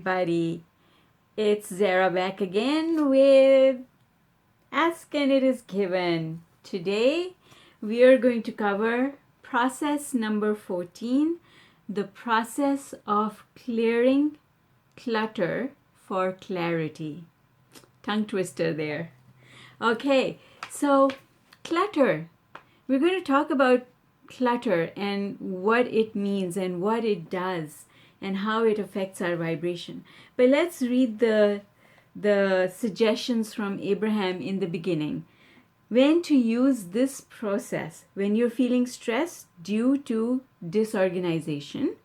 Everybody, it's Zara back again with Ask and It Is Given. Today we are going to cover process number 14, the process of clearing clutter for clarity. Tongue twister there. Okay, so clutter. We're going to talk about clutter and what it means and what it does and how it affects our vibration. But let's read the suggestions from Abraham in the beginning. When to use this process: when you're feeling stressed due to disorganization,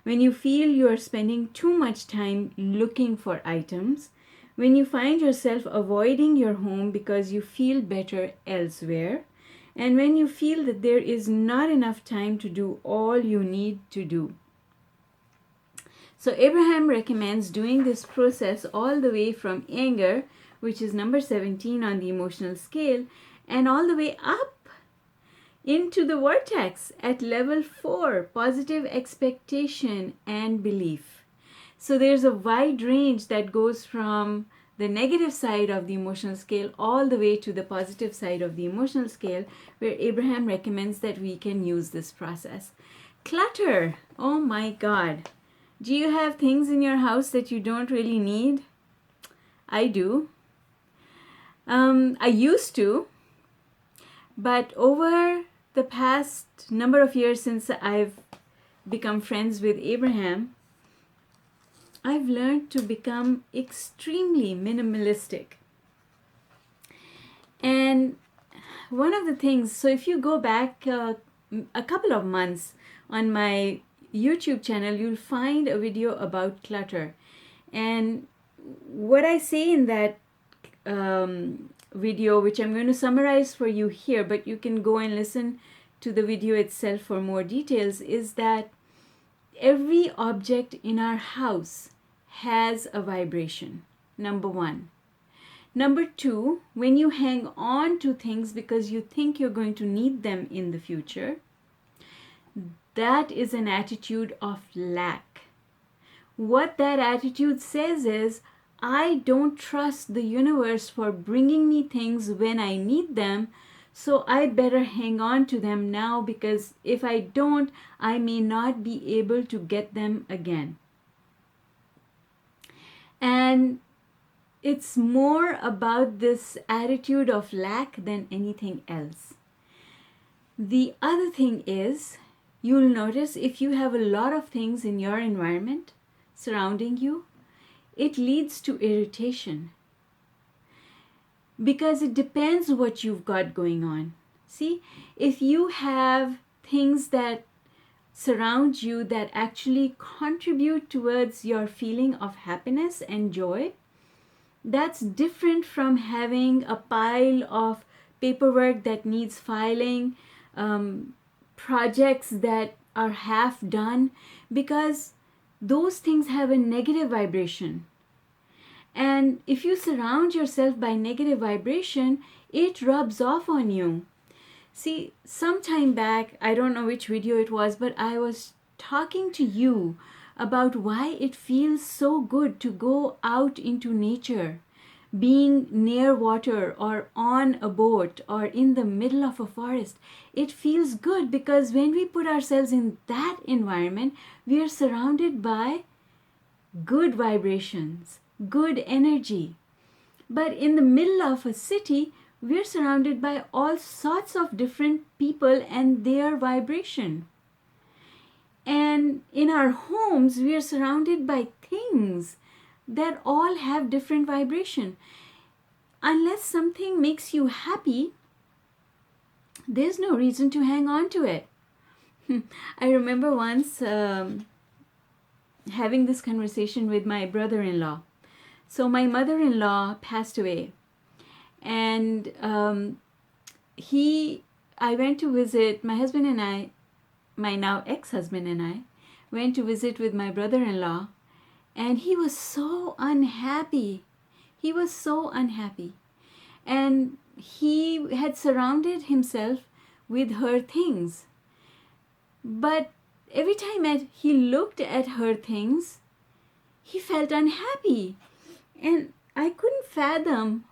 when you feel you are spending too much time looking for items, when you find yourself avoiding your home because you feel better elsewhere, and when you feel that there is not enough time to do all you need to do. So Abraham recommends doing this process all the way from anger, which is number 17 on the emotional scale, and all the way up into the vortex at level 4, positive expectation and belief. So there's a wide range that goes from the negative side of the emotional scale all the way to the positive side of the emotional scale, where Abraham recommends that we can use this process. Clutter. Oh my God. Do you have things in your house that you don't really need? I do. I used to, but over the past number of years since I've become friends with Abraham, I've learned to become extremely minimalistic. And one of the things, so if you go back a couple of months on my YouTube channel, you'll find a video about clutter. And what I say in that video, which I'm going to summarize for you here, but you can go and listen to the video itself for more details, is that every object in our house has a vibration, number one. Number two, when you hang on to things because you think you're going to need them in the future, that is an attitude of lack. What that attitude says is, I don't trust the universe for bringing me things when I need them, so I better hang on to them now, because if I don't, I may not be able to get them again. And it's more about this attitude of lack than anything else. The other thing is, you'll notice if you have a lot of things in your environment surrounding you, it leads to irritation, because it depends what you've got going on. See, if you have things that surround you that actually contribute towards your feeling of happiness and joy, that's different from having a pile of paperwork that needs filing, projects that are half done, because those things have a negative vibration. And if you surround yourself by negative vibration, it rubs off on you. See, some time back, I don't know which video it was, but I was talking to you about why it feels so good to go out into nature, being near water or on a boat or in the middle of a forest. It feels good because when we put ourselves in that environment, we are surrounded by good vibrations, good energy. But in the middle of a city, we're surrounded by all sorts of different people and their vibration. And in our homes, we are surrounded by things that all have different vibration. Unless something makes you happy, there's no reason to hang on to it. I remember once having this conversation with my brother-in-law. So my mother-in-law passed away, and I went to visit, my husband and I, my now ex-husband and I, went to visit with my brother-in-law, and he was so unhappy. He was so unhappy. And he had surrounded himself with her things. But every time he looked at her things, he felt unhappy. And I couldn't fathom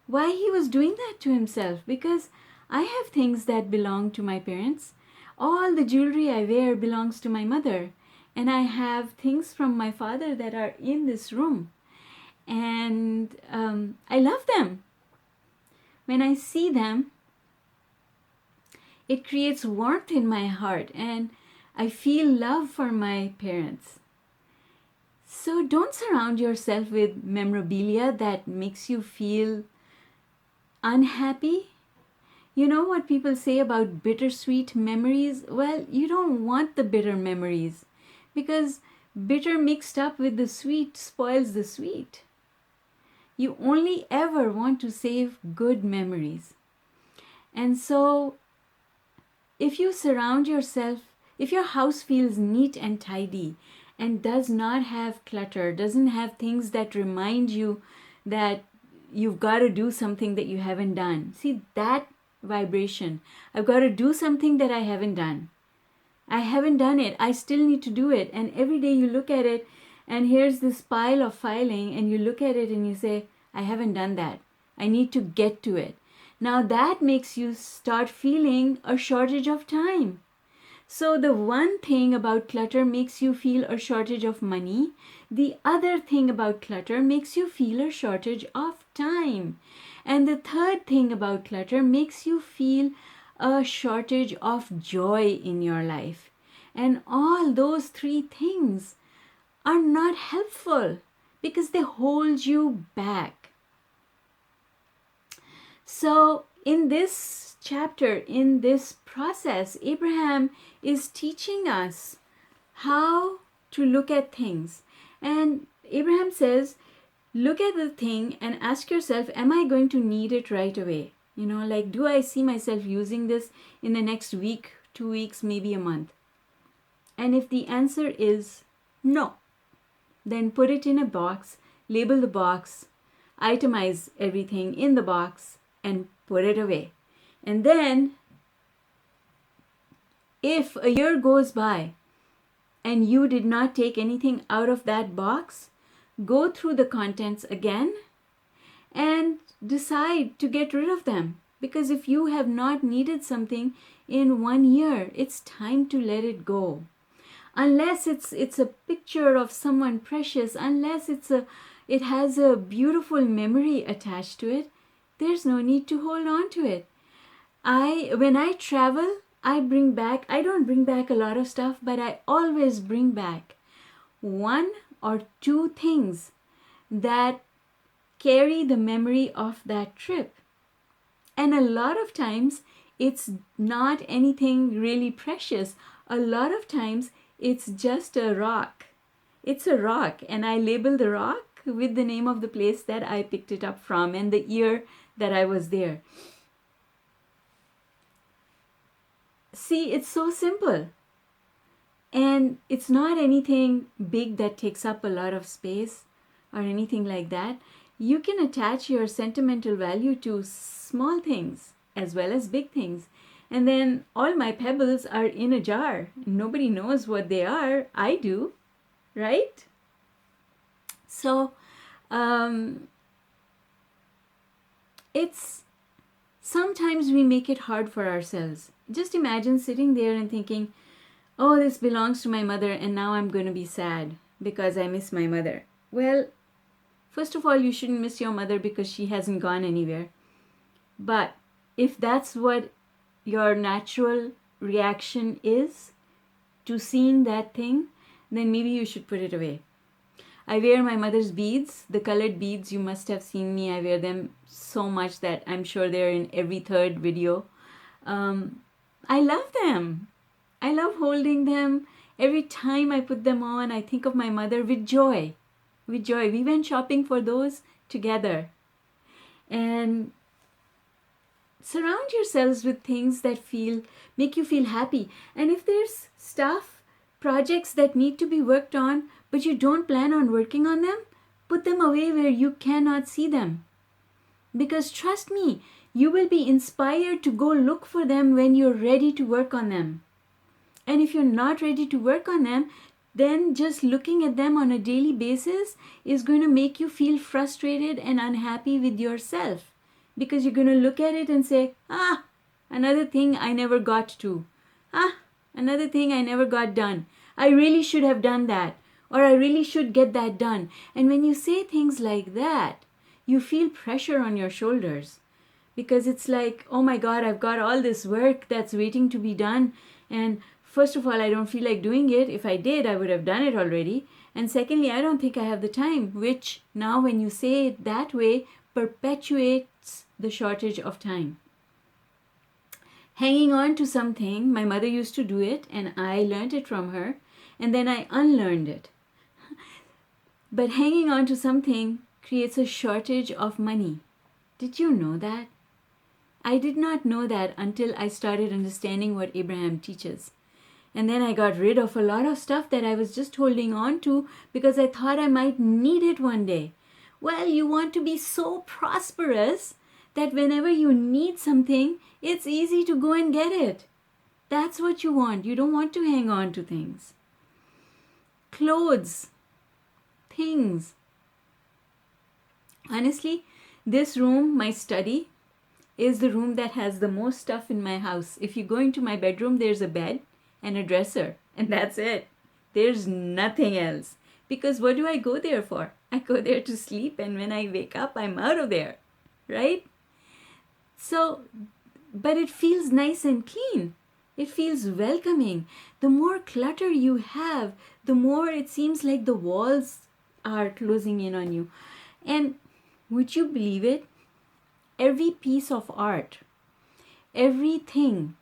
why he was doing that to himself, because I have things that belong to my parents. All the jewelry I wear belongs to my mother, and I have things from my father that are in this room, and I love them. When I see them, it creates warmth in my heart, and I feel love for my parents. So don't surround yourself with memorabilia that makes you feel unhappy. You know what people say about bittersweet memories? Well, you don't want the bitter memories, because bitter mixed up with the sweet spoils the sweet. You only ever want to save good memories. And so if you surround yourself, if your house feels neat and tidy and does not have clutter, doesn't have things that remind you that you've got to do something that you haven't done. See that vibration. I've got to do something that I haven't done. I haven't done it. I still need to do it. And every day you look at it, and here's this pile of filing, and you look at it and you say, I haven't done that. I need to get to it. Now that makes you start feeling a shortage of time. So the one thing about clutter makes you feel a shortage of money. The other thing about clutter makes you feel a shortage of time. And the third thing about clutter makes you feel a shortage of joy in your life. And all those three things are not helpful because they hold you back. So in this chapter, in this process, Abraham is teaching us how to look at things. And Abraham says, look at the thing and ask yourself, am I going to need it right away? You know, like, do I see myself using this in the next week, 2 weeks, maybe a month? And if the answer is no, then put it in a box, label the box, itemize everything in the box, and put it away. And then, if a year goes by and you did not take anything out of that box, go through the contents again and decide to get rid of them. Because if you have not needed something in 1 year, it's time to let it go. Unless it's a picture of someone precious, unless it has a beautiful memory attached to it, there's no need to hold on to it. When I travel, I don't bring back a lot of stuff, but I always bring back 1 or 2 things that carry the memory of that trip. And a lot of times, it's not anything really precious. A lot of times, it's just a rock. It's a rock, and I label the rock with the name of the place that I picked it up from and the year that I was there. See, it's so simple. And it's not anything big that takes up a lot of space or anything like that. You can attach your sentimental value to small things as well as big things. And then all my pebbles are in a jar. Nobody knows what they are. I do, right? So, it's sometimes we make it hard for ourselves. Just imagine sitting there and thinking, oh, this belongs to my mother and now I'm going to be sad because I miss my mother. Well, first of all, you shouldn't miss your mother because she hasn't gone anywhere. But if that's what your natural reaction is to seeing that thing, then maybe you should put it away. I wear my mother's beads, the colored beads. You must have seen me. I wear them so much that I'm sure they're in every third video. I love them. I love holding them. Every time I put them on, I think of my mother with joy. With joy. We went shopping for those together. And surround yourselves with things that make you feel happy. And if there's projects that need to be worked on, but you don't plan on working on them, put them away where you cannot see them. Because trust me, you will be inspired to go look for them when you're ready to work on them. And if you're not ready to work on them, then just looking at them on a daily basis is going to make you feel frustrated and unhappy with yourself, because you're going to look at it and say, another thing I never got to. Another thing I never got done. I really should have done that, or I really should get that done. And when you say things like that, you feel pressure on your shoulders, because it's like, oh my God, I've got all this work that's waiting to be done. And first of all, I don't feel like doing it. If I did, I would have done it already. And secondly, I don't think I have the time, which now when you say it that way, perpetuates the shortage of time. Hanging on to something, my mother used to do it and I learned it from her, and then I unlearned it. But hanging on to something creates a shortage of money. Did you know that? I did not know that until I started understanding what Abraham teaches. And then I got rid of a lot of stuff that I was just holding on to because I thought I might need it one day. Well, you want to be so prosperous that whenever you need something, it's easy to go and get it. That's what you want. You don't want to hang on to things. Clothes, things. Honestly, this room, my study, is the room that has the most stuff in my house. If you go into my bedroom, there's a bed and a dresser, and that's it. There's nothing else. Because what do I go there for? I go there to sleep, and when I wake up, I'm out of there, right? So, but it feels nice and clean. It feels welcoming. The more clutter you have, the more it seems like the walls are closing in on you. And would you believe it? Every piece of art, everything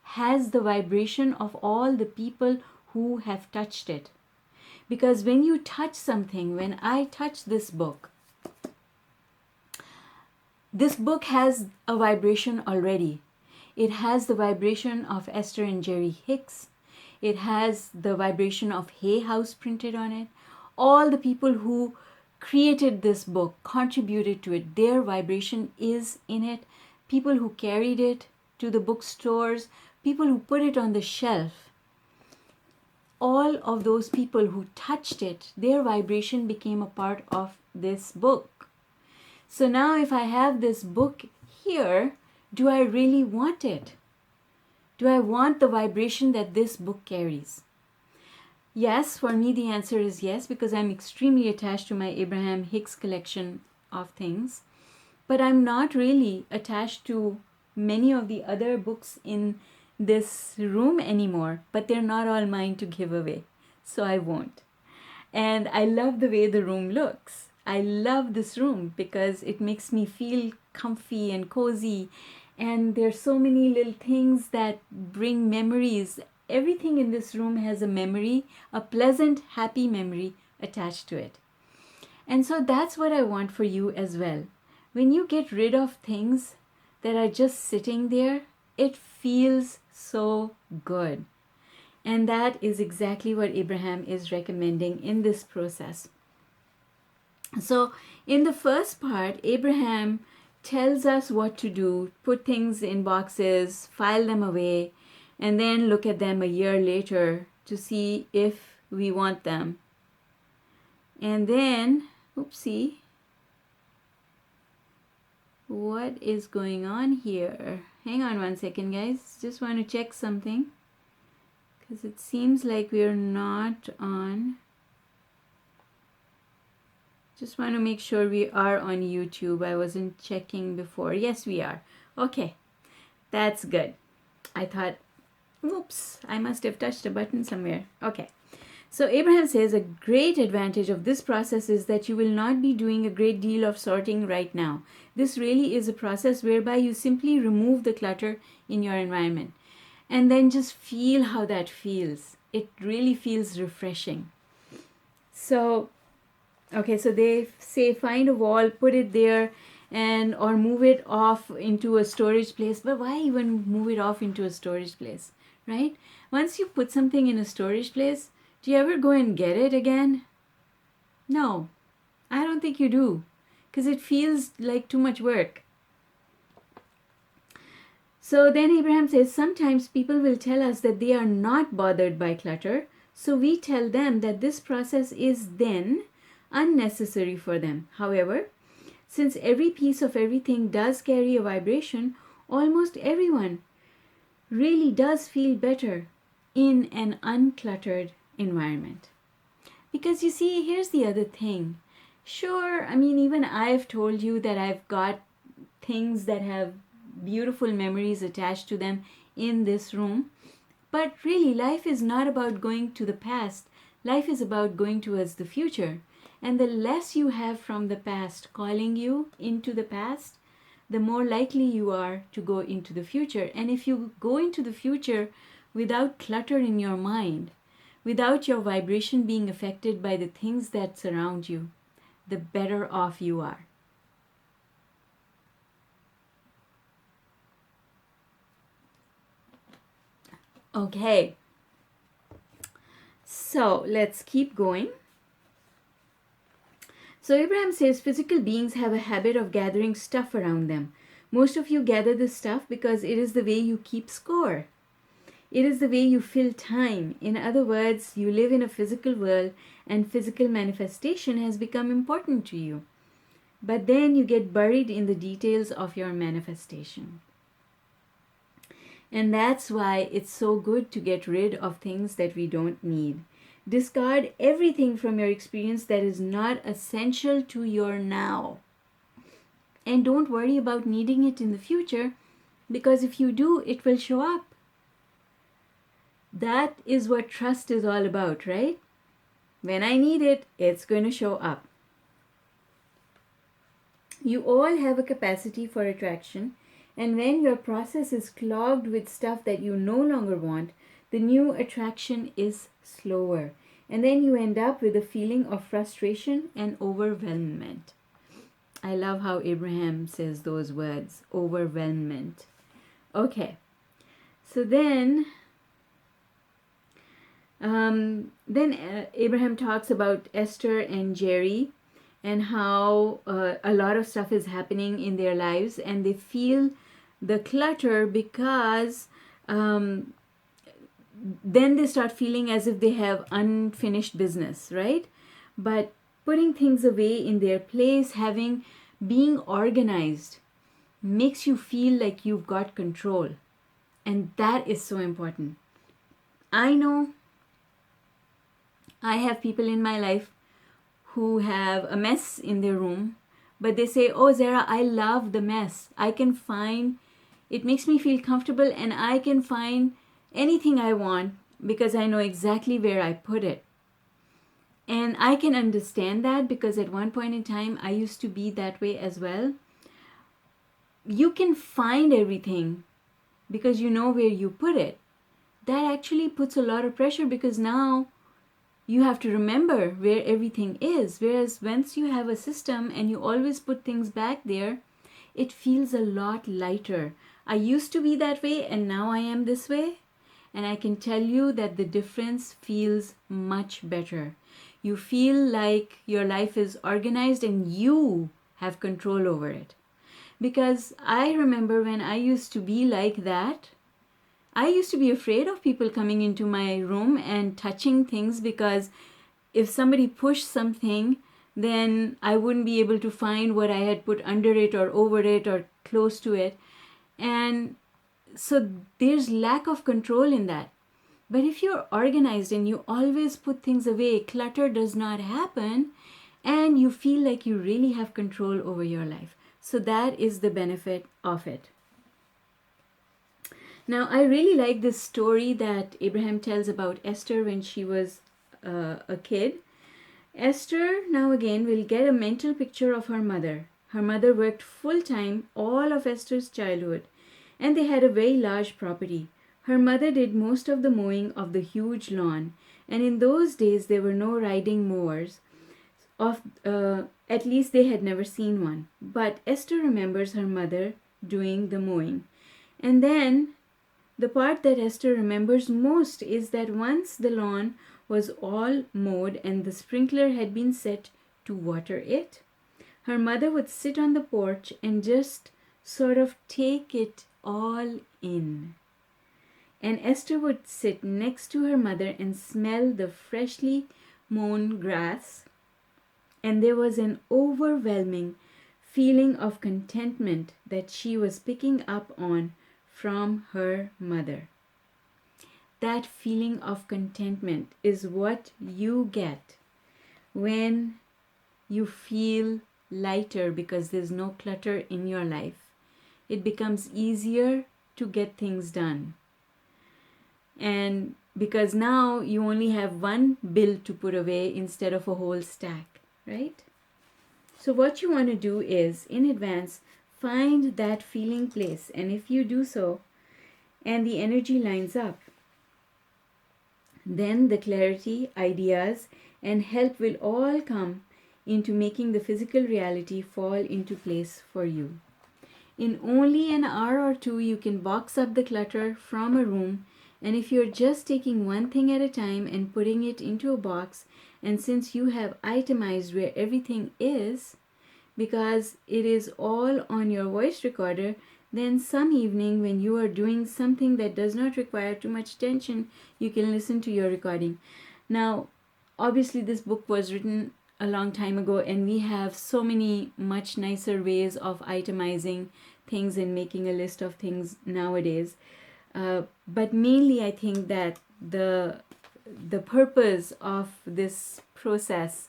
has the vibration of all the people who have touched it. Because when you touch something, when I touch this book has a vibration already. It has the vibration of Esther and Jerry Hicks. It has the vibration of Hay House printed on it. All the people who created this book contributed to it. Their vibration is in it. People who carried it to the bookstores, people who put it on the shelf, all of those people who touched it, their vibration became a part of this book. So now if I have this book here, do I really want it? Do I want the vibration that this book carries? Yes, for me the answer is yes, because I'm extremely attached to my Abraham Hicks collection of things. But I'm not really attached to many of the other books in this room anymore, but they're not all mine to give away, so I won't. And I love the way the room looks. I love this room because it makes me feel comfy and cozy, and there's so many little things that bring memories. Everything in this room has a memory, a pleasant, happy memory attached to it. And so that's what I want for you as well. When you get rid of things that are just sitting there, it feels so good. And that is exactly what Abraham is recommending in this process. So in the first part, Abraham tells us what to do: put things in boxes, file them away, and then look at them a year later to see if we want them. And then, oopsie, what is going on here? Hang on one second, guys. Just want to check something, because it seems like we're not on. Just want to make sure we are on YouTube. I wasn't checking before. Yes, we are. Okay, that's good. I thought, oops, I must have touched a button somewhere. Okay. So Abraham says a great advantage of this process is that you will not be doing a great deal of sorting right now. This really is a process whereby you simply remove the clutter in your environment and then just feel how that feels. It really feels refreshing. So, okay, so they say find a wall, put it there, and or move it off into a storage place. But why even move it off into a storage place, right? Once you put something in a storage place, do you ever go and get it again? No, I don't think you do, because it feels like too much work. So then Abraham says, sometimes people will tell us that they are not bothered by clutter, So we tell them that this process is then unnecessary for them. However, since every piece of everything does carry a vibration, almost everyone really does feel better in an uncluttered environment. Because you see, here's the other thing. Sure, I mean, even I've told you that I've got things that have beautiful memories attached to them in this room. But really, life is not about going to the past. Life is about going towards the future. And the less you have from the past calling you into the past, the more likely you are to go into the future. And if you go into the future without clutter in your mind, without your vibration being affected by the things that surround you, the better off you are. Okay, so let's keep going. So Abraham says physical beings have a habit of gathering stuff around them. Most of you gather this stuff because it is the way you keep score. It is the way you fill time. In other words, you live in a physical world and physical manifestation has become important to you. But then you get buried in the details of your manifestation. And that's why it's so good to get rid of things that we don't need. Discard everything from your experience that is not essential to your now. And don't worry about needing it in the future, because if you do, it will show up. That is what trust is all about, right? When I need it, it's going to show up. You all have a capacity for attraction, and when your process is clogged with stuff that you no longer want, the new attraction is slower. And then you end up with a feeling of frustration and overwhelmment. I love how Abraham says those words, overwhelmment. Okay, so then Abraham talks about Esther and Jerry and how a lot of stuff is happening in their lives and they feel the clutter because then they start feeling as if they have unfinished business, right? But putting things away in their place, being organized makes you feel like you've got control. And that is so important. I know I have people in my life who have a mess in their room, but they say, oh, Zara, I love the mess. It makes me feel comfortable and I can find anything I want because I know exactly where I put it. And I can understand that because at one point in time, I used to be that way as well. You can find everything because you know where you put it. That actually puts a lot of pressure because now you have to remember where everything is. Whereas once you have a system and you always put things back there, it feels a lot lighter. I used to be that way and now I am this way. And I can tell you that the difference feels much better. You feel like your life is organized and you have control over it. Because I remember when I used to be like that, I used to be afraid of people coming into my room and touching things because if somebody pushed something, then I wouldn't be able to find what I had put under it or over it or close to it. And so there's lack of control in that. But if you're organized and you always put things away, clutter does not happen and you feel like you really have control over your life. So that is the benefit of it. Now, I really like this story that Abraham tells about Esther when she was a kid. Esther, now again, will get a mental picture of her mother. Her mother worked full-time all of Esther's childhood, and they had a very large property. Her mother did most of the mowing of the huge lawn, and in those days there were no riding mowers. At least they had never seen one. But Esther remembers her mother doing the mowing. And then the part that Esther remembers most is that once the lawn was all mowed and the sprinkler had been set to water it, her mother would sit on the porch and just sort of take it all in. And Esther would sit next to her mother and smell the freshly mown grass. And there was an overwhelming feeling of contentment that she was picking up on from her mother. That feeling of contentment is what you get when you feel lighter because there's no clutter in your life. It becomes easier to get things done. And because now you only have one bill to put away instead of a whole stack, right? So what you want to do is, in advance, find that feeling place. And if you do so, and the energy lines up, then the clarity, ideas, and help will all come into making the physical reality fall into place for you. In only an hour or two, you can box up the clutter from a room, and if you're just taking one thing at a time and putting it into a box, and since you have itemized where everything is, because it is all on your voice recorder, then some evening when you are doing something that does not require too much attention, you can listen to your recording. Now, obviously this book was written a long time ago, and we have so many much nicer ways of itemizing things and making a list of things nowadays. But mainly I think that the purpose of this process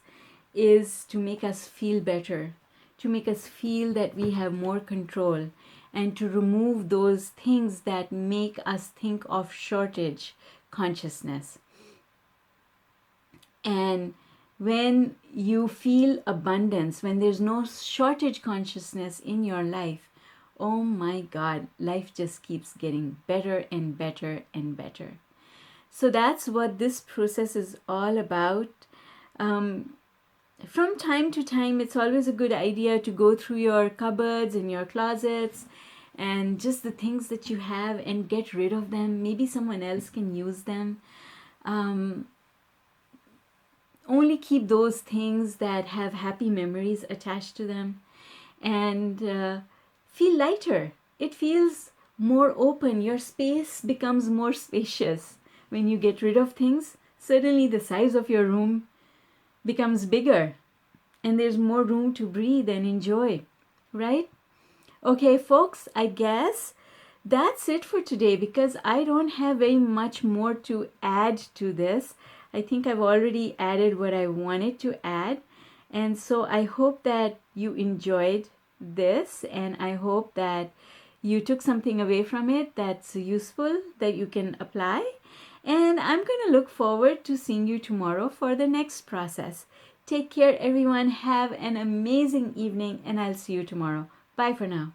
is to make us feel better, to make us feel that we have more control, and to remove those things that make us think of shortage consciousness. And when you feel abundance, when there's no shortage consciousness in your life, oh my God, life just keeps getting better and better and better. So that's what this process is all about. From time to time, it's always a good idea to go through your cupboards and your closets and just the things that you have and get rid of them. Maybe someone else can use them. Only keep those things that have happy memories attached to them, and feel lighter. It feels more open. Your space becomes more spacious when you get rid of things. Suddenly the size of your room becomes bigger, and there's more room to breathe and enjoy, right? Okay, folks, I guess that's it for today, because I don't have very much more to add to this. I think I've already added what I wanted to add. And so I hope that you enjoyed this, and I hope that you took something away from it that's useful, that you can apply. And I'm going to look forward to seeing you tomorrow for the next process. Take care, everyone. Have an amazing evening, and I'll see you tomorrow. Bye for now.